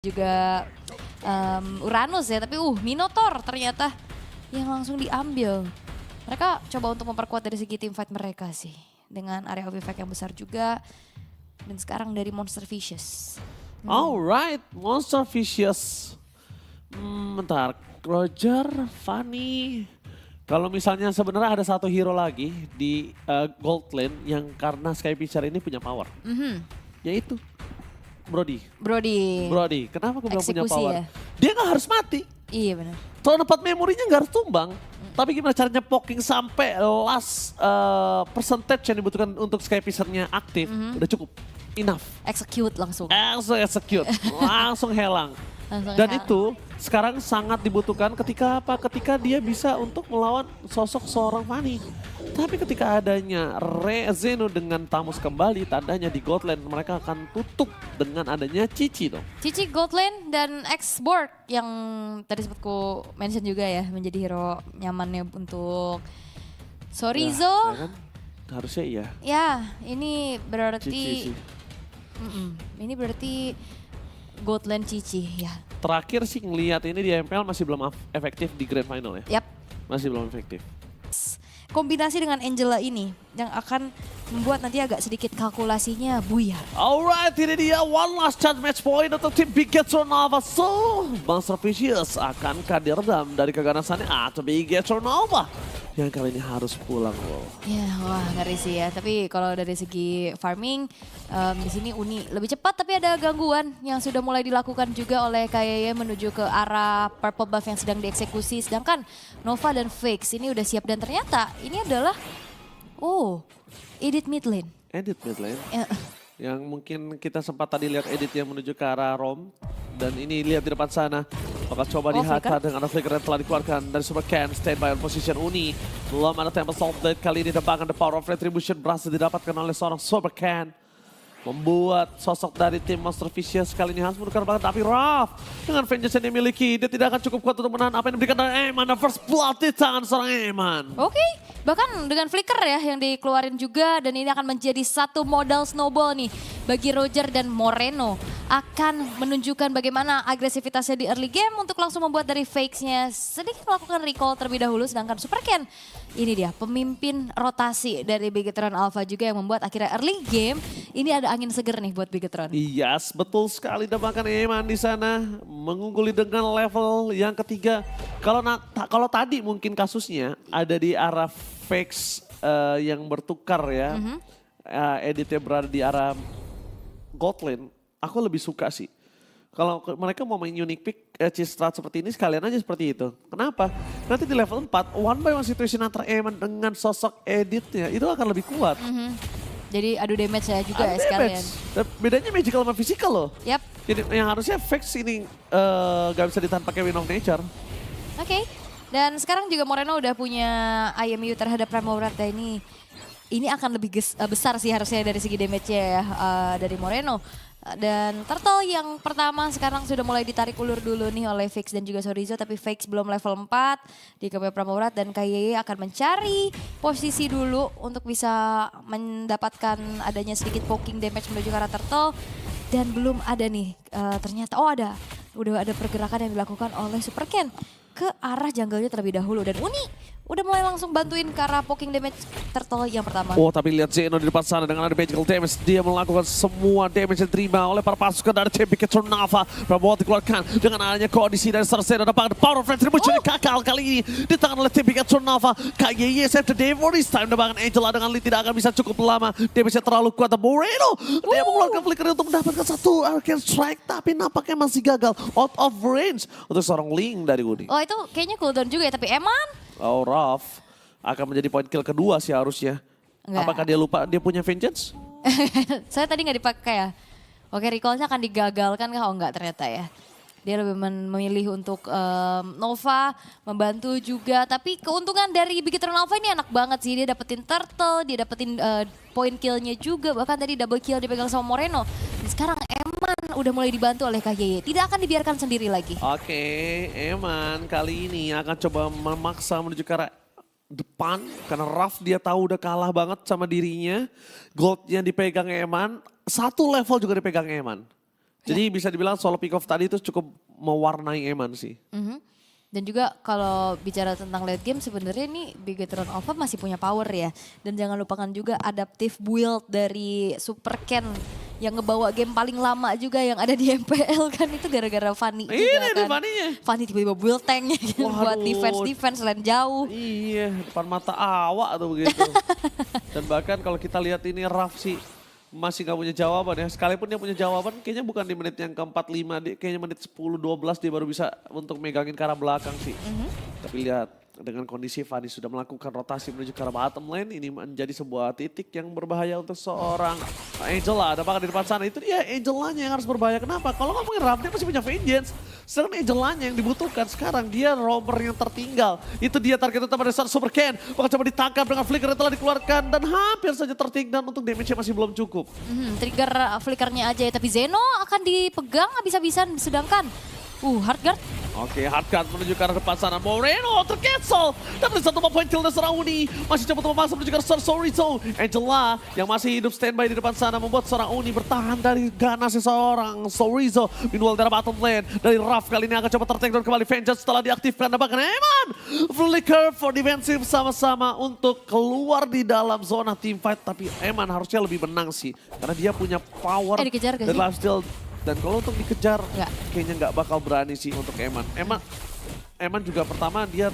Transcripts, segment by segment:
juga Uranus ya, tapi Minotaur ternyata yang langsung diambil. Mereka coba untuk memperkuat dari segi team fight mereka sih, dengan area of effect yang besar juga. Dan sekarang dari Monster Vicious. Alright, Monster Vicious. Bentar, Roger, Fanny. Kalau misalnya sebenarnya ada satu hero lagi di Gold Lane yang karena Sky Pitcher ini punya power. Yaitu Brody. Brody, kenapa gue bilang punya Eksekusi power? ya? Dia nggak harus mati. Iya benar. Soal dapat memorinya nggak harus tumbang. Tapi gimana caranya poking sampai last percentage yang dibutuhkan untuk Sky Pitcher-nya aktif. Udah cukup, enough. Execute langsung. Langsung execute, langsung helang. Langsung Dan helang. itu sekarang sangat dibutuhkan ketika apa? Ketika dia bisa untuk melawan sosok seorang Fanny. Tapi ketika adanya Zeno dengan Tamus kembali, tandanya di Godland mereka akan tutup dengan adanya Cici dong. Cici Gold Lane dan X-Borg yang tadi sempat ku mention juga ya, menjadi hero nyamannya untuk Sorizo. Ya kan? Harusnya iya. Ya, ini Cici berarti sih. ini berarti Gold Lane Cici ya. Terakhir sih ngelihat ini di MPL masih belum efektif di Grand Final ya. Yap. Masih belum efektif. Kombinasi dengan Angela ini yang akan membuat nanti agak sedikit kalkulasinya buyar. Alright, ini dia one last chance match point untuk tim Bigetron Nova. So, Monster Vicious akankah diredam dari keganasannya atau Bigetron Nova yang kali ini harus pulang loh. Ya, wah ngeri sih ya. Tapi kalau dari segi farming, di sini Uni lebih cepat. Tapi ada gangguan yang sudah mulai dilakukan juga oleh KYY menuju ke arah purple buff yang sedang dieksekusi. Sedangkan Nova dan Fix ini udah siap. Dan ternyata ini adalah, edit mid lane. Edit mid lane. Ya, Yang mungkin kita sempat tadi lihat edit yang menuju ke arah Rom. Dan ini lihat di depan sana. Bakal coba dihajar dengan flicker yang telah dikeluarkan dari Super Can. Standby on position Uni. Belum ada Temple Salt Blade kali ini depankan the power of retribution berhasil didapatkan oleh seorang Super Can. Membuat sosok dari tim Monster Vicious kali ini harus menukar belakang. Tapi Raf dengan vengeance yang dimiliki, dia tidak akan cukup kuat untuk menahan apa yang diberikan dari Eman. The first blood di tangan seorang Eman. Oke, bahkan dengan flicker ya yang dikeluarin juga. Dan ini akan menjadi satu modal snowball nih bagi Roger dan Moreno. Akan menunjukkan bagaimana agresivitasnya di early game untuk langsung membuat dari fakes-nya sedikit melakukan recall terlebih dahulu. Sedangkan Super Ken, ini dia pemimpin rotasi dari Bigetron Alpha juga yang membuat akhirnya early game ini ada angin seger nih buat Bigetron. Yes, betul sekali dapatkan Eman di sana mengungguli dengan level yang ketiga. Kalau tadi mungkin kasusnya ada di arah fakes yang bertukar ya. Editnya berada di arah Gold Lane. Aku lebih suka sih. Kalau mereka mau main unique pick strat seperti ini sekalian aja seperti itu. Kenapa? Nanti di level 4 one by one situation antara Eman dengan sosok editnya itu akan lebih kuat. Jadi adu damage ya juga Ada ya sekalian. damage. Dan bedanya magical sama physical loh. Yap. Jadi yang harusnya Vex ini gak bisa ditahan pakai Wind of Nature. Oke. Dan sekarang juga Moreno udah punya IMU terhadap Ramorata ini. Ini akan lebih besar sih harusnya dari segi damage-nya ya dari Moreno. Dan Turtle yang pertama sekarang sudah mulai ditarik ulur dulu nih oleh Fix dan juga Sorizo. Tapi Fix belum level 4 di KP Pramorat dan KYY akan mencari posisi dulu untuk bisa mendapatkan adanya sedikit poking damage menuju ke arah Turtle. Dan belum ada nih ternyata, ada. Udah ada pergerakan yang dilakukan oleh Super Ken ke arah jungle-nya terlebih dahulu. Dan Uni udah mulai langsung bantuin ke arah poking damage Turtle yang pertama. Oh, tapi lihat Zeno di depan sana dengan ada magical damage. Dia melakukan semua damage yang diterima oleh para pasukan dari tim Bigetron Nova. Prabowo dikeluarkan dengan adanya kondisi dari Cersei dan dapat power of retribution yang kakal kali ini di tangan oleh tim Bigetron Nova. KYY save the day for this time. Dapat Angela dengan lead tidak akan bisa cukup lama. Damage-nya terlalu kuat. Moreno dia mengeluarkan flicker untuk mendapatkan satu Arcane Strike. Tapi nampaknya masih gagal. Out of range untuk seorang Ling dari Uni. Oh itu kayaknya cooldown juga ya, tapi Eman? Oh, Raf akan menjadi point kill kedua sih harusnya. Enggak. Apakah dia lupa dia punya vengeance? Saya tadi nggak dipakai ya. Oke, recall-nya akan digagalkan kah? Oh enggak ternyata ya. Dia lebih memilih untuk Nova, membantu juga. Tapi keuntungan dari Bigetron Alpha ini enak banget sih. Dia dapetin Turtle, dia dapetin point kill-nya juga. Bahkan tadi double kill dipegang sama Moreno. Dan sekarang Eman udah mulai dibantu oleh KYY. Tidak akan dibiarkan sendiri lagi. Oke, Eman kali ini akan coba memaksa menuju ke arah depan. Karena Raf dia tahu udah kalah banget sama dirinya. Goldnya dipegang Eman. Satu level juga dipegang Eman. Jadi bisa dibilang solo pick off tadi itu cukup mewarnai Eman sih. Mhm. Dan juga kalau bicara tentang late game sebenarnya nih Bigetron Alpha masih punya power ya. Dan jangan lupakan juga adaptive build dari Super Ken yang ngebawa game paling lama juga yang ada di MPL kan itu gara-gara Fanny juga Ini kan. nih Fanny-nya. Fanny tiba-tiba build tanknya kan buat Waduh. defense lain jauh. Iya, depan mata awak tuh begitu. Dan bahkan kalau kita lihat ini Raf sih masih gak punya jawaban ya. Sekalipun dia punya jawaban kayaknya bukan di menit yang ke-45, kayaknya menit 10-12 dia baru bisa untuk megangin ke arah belakang sih. Tapi lihat dengan kondisi Fanny sudah melakukan rotasi menuju ke arah bottom lane, ini menjadi sebuah titik yang berbahaya untuk seorang Angela. Ada bahkan di depan sana, itu dia Angelanya yang harus berbahaya. Kenapa? Kalau ngomongin Raf, dia masih punya Vengeance. Sedangkan Angelanya yang dibutuhkan sekarang, dia roamer yang tertinggal. Itu dia target utama dari Super Ken. Bakal coba ditangkap dengan flicker yang telah dikeluarkan dan hampir saja tertinggal untuk damage-nya masih belum cukup. Trigger flickernya aja ya, tapi Zeno akan dipegang habis-habisan sedangkan hard guard. Oke, hardcut menuju ke arah depan sana. Moreno tercancel. Dan ada satu poin kill dari seorang Uni. Masih coba untuk masuk menuju ke arah Sorito. Angela yang masih hidup standby di depan sana membuat seorang Uni bertahan dari ganas seorang Sorito. Meanwhile dari bottom lane. Dari Raf kali ini akan coba tertake down kembali. Vengeance setelah diaktifkan. Dan bahkan Eman flicker for defensive sama-sama untuk keluar di dalam zona team fight. Tapi Eman harusnya lebih menang sih. Karena dia punya power Dikejar gak dan sih? lifesteal. Dan kalau untuk dikejar, Nggak. kayaknya nggak bakal berani sih untuk Eman. Eman juga pertama dia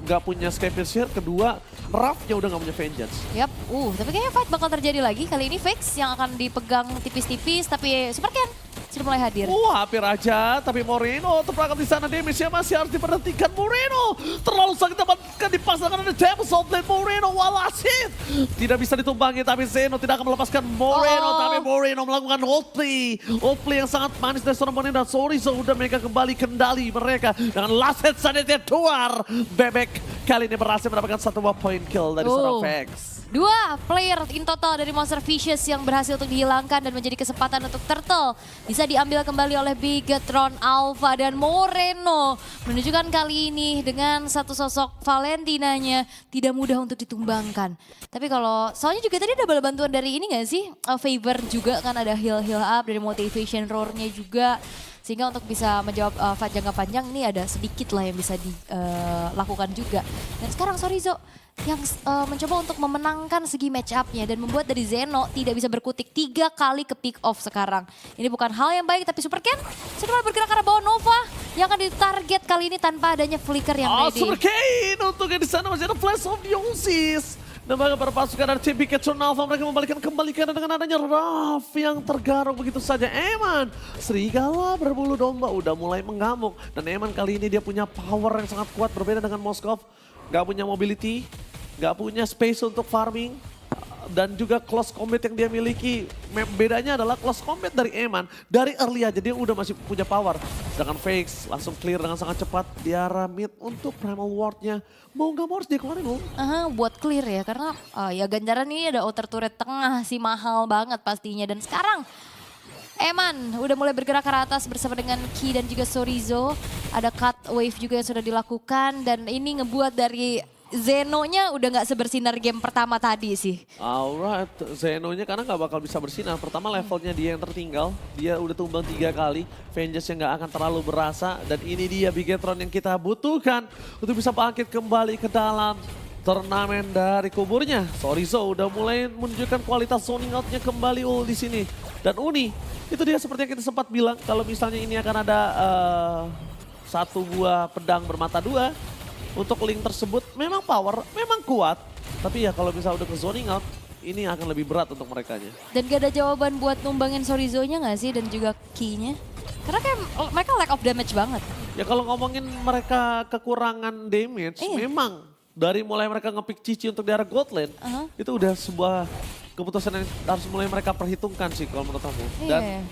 nggak punya Sky Piercer, kedua Rafnya udah nggak punya Vengeance. Yap, tapi kayaknya fight bakal terjadi lagi. Kali ini Fix yang akan dipegang tipis-tipis, tapi Super Ken sudah mulai hadir. Hampir aja, tapi Moreno terperangkap di sana, damage-nya masih harus diperhentikan. Moreno terlalu sakit dapatkan dipasangkan ada James Outlet. Moreno walasit. Tidak bisa ditumbangi, tapi Zeno tidak akan melepaskan Moreno. Tapi Moreno melakukan ulti. Ulti yang sangat manis dari seorang Moreno. Dan sorry, udah mereka kembali kendali mereka. Dengan last hit saja dia keluar. Bebek kali ini berhasil mendapatkan satu buah point kill dari seorang Vex. 2 player in total dari Monster Vicious yang berhasil untuk dihilangkan dan menjadi kesempatan untuk Turtle bisa diambil kembali oleh Bigetron Alpha dan Moreno menunjukkan kali ini dengan satu sosok Valentinanya tidak mudah untuk ditumbangkan. Tapi kalau soalnya juga tadi ada bala bantuan dari ini gak sih? Favor juga kan ada heal up dari motivation roar-nya juga. Sehingga untuk bisa menjawab fight jangka panjang ini ada sedikit lah yang bisa dilakukan juga. Dan sekarang Sorizo yang mencoba untuk memenangkan segi match up-nya dan membuat dari Zeno tidak bisa berkutik 3 kali ke pick off sekarang. Ini bukan hal yang baik tapi Super Ken sudah bergerak ke arah bawah Nova yang akan ditarget kali ini tanpa adanya flicker yang ready. Super Ken untuk yang di sana masih ada Flash of Dionysus. Dan bahkan para pasukan dari tim Bigetron Alpha mereka membalikan kembali karena dengan adanya Raf yang tergaruk begitu saja. Eman, serigala berbulu domba udah mulai mengamuk. Dan Eman kali ini dia punya power yang sangat kuat berbeda dengan Moskov. Gak punya mobility, gak punya space untuk farming. Dan juga close combat yang dia miliki. Bedanya adalah close combat dari Eman. Dari early aja dia udah masih punya power. Sedangkan Fakes langsung clear dengan sangat cepat di arah mid untuk Primal Ward-nya. Mau gak mau harus dikeluarin loh. Buat clear ya karena ya ganjaran ini ada outer turret tengah sih mahal banget pastinya. Dan sekarang Eman udah mulai bergerak ke atas bersama dengan Ki dan juga Sorizo. Ada cut wave juga yang sudah dilakukan dan ini ngebuat dari Zeno-nya udah gak sebersinar game pertama tadi sih. Alright, Zeno-nya karena gak bakal bisa bersinar. Pertama levelnya dia yang tertinggal, dia udah tumbang 3 kali. Vengeance yang gak akan terlalu berasa. Dan ini dia Bigetron yang kita butuhkan untuk bisa bangkit kembali ke dalam turnamen dari kuburnya. Sorizo udah mulai menunjukkan kualitas zoning out-nya kembali di sini. Dan Uni, itu dia seperti yang kita sempat bilang kalau misalnya ini akan ada satu buah pedang bermata dua. Untuk link tersebut memang power, memang kuat. Tapi ya kalau misalnya udah ke zoning out, ini akan lebih berat untuk merekanya. Dan gak ada jawaban buat numbangin Sorizo-nya gak sih dan juga Ki-nya? Karena kayak mereka lack of damage banget. Ya kalau ngomongin mereka kekurangan damage, memang dari mulai mereka ngepick Cici untuk di arah gold lane, itu udah sebuah keputusan yang harus mulai mereka perhitungkan sih kalau menurut aku. Dan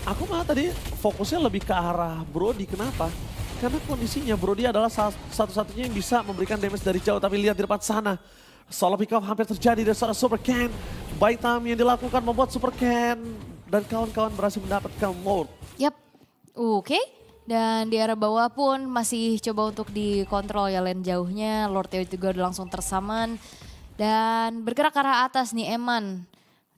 aku malah tadi fokusnya lebih ke arah Brody, kenapa? Karena kondisinya Brody adalah satu-satunya yang bisa memberikan damage dari jauh. Tapi lihat di depan sana, solo pick off hampir terjadi dari seorang Super Ken. Buy time yang dilakukan membuat Super Ken dan kawan-kawan berhasil mendapatkan Lord. Yap, oke. Dan di arah bawah pun masih coba untuk dikontrol ya lane jauhnya. Lord juga udah langsung tersaman. Dan bergerak ke arah atas nih Eman.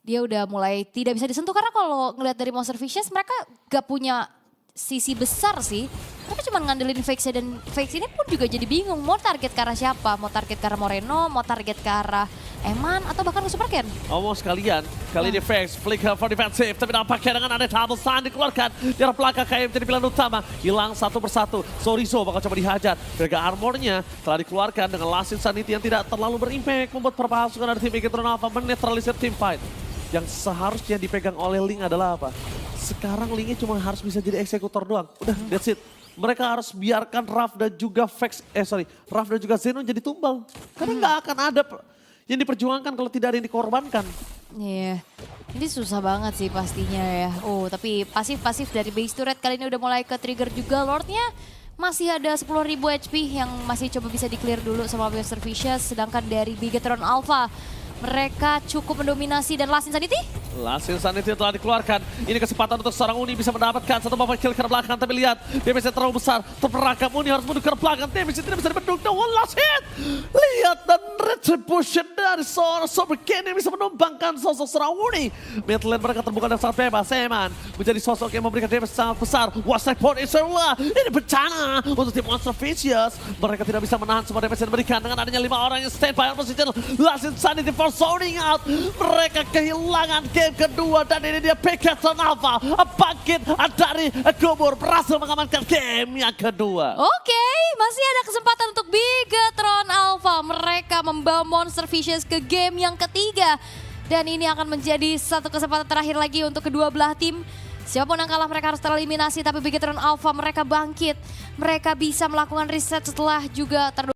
dia udah mulai tidak bisa disentuh. Karena kalau ngelihat dari Monster Fishes mereka gak punya sisi besar sih. Mereka cuma ngandelin Fakes dan Fakes ini pun juga jadi bingung mau target ke arah siapa. Mau target ke arah Moreno, mau target ke arah Eman atau bahkan ke Super Ken. Oh sekalian, kali ini Fakes, flicker for defensive, tapi nampaknya dengan ada double stun dikeluarkan. Di arah belakang KM jadi pilihan utama, hilang satu persatu. Sorizo bakal coba dihajar, Vega armornya telah dikeluarkan dengan Last Insanity yang tidak terlalu berimpact. Membuat beberapa pasukan dari tim Megatron Alpha menetralisir tim fight. Yang seharusnya dipegang oleh Ling adalah apa? Sekarang Lingnya cuma harus bisa jadi eksekutor doang. Udah, that's it. Mereka harus biarkan Raf dan juga Raf dan juga Zenon jadi tumbal. Karena nggak akan ada yang diperjuangkan kalau tidak ada yang dikorbankan. Iya, ini susah banget sih pastinya ya. Oh, tapi pasif-pasif dari base turret kali ini udah mulai ke trigger juga. Lordnya masih ada 10.000 HP yang masih coba bisa di-clear dulu sama Monster Fishes. Sedangkan dari Bigetron Alpha, mereka cukup mendominasi dan Last Insanity. Last Insanity telah dikeluarkan. Ini kesempatan untuk seorang Uni bisa mendapatkan satu bapak kill ke belakang. Tapi lihat, damage terlalu besar. Terperangkap Uni harus mundur ke belakang. Damage tidak bisa dibendung. The one last hit. Lihat dan retribution dari seorang Super Ken yang bisa menumbangkan sosok seorang Uni. Mid lane mereka terbuka dan sangat bebas. Eman menjadi sosok yang memberikan damage sangat besar. Wastek point Israel. Ini bencana untuk tim Monster Fishes. Mereka tidak bisa menahan semua damage yang diberikan dengan adanya 5 orang yang stand by on position. Last Insanity for zoning out. Mereka kehilangan game kedua dan ini dia Bigetron Alpha bangkit dari kubur berhasil mengamankan game yang kedua. Oke, masih ada kesempatan untuk Bigetron Alpha. Mereka membawa Monster Fishes ke game yang ketiga. Dan ini akan menjadi satu kesempatan terakhir lagi untuk kedua belah tim. Siapapun yang kalah mereka harus tereliminasi, tapi Bigetron Alpha mereka bangkit. Mereka bisa melakukan reset setelah juga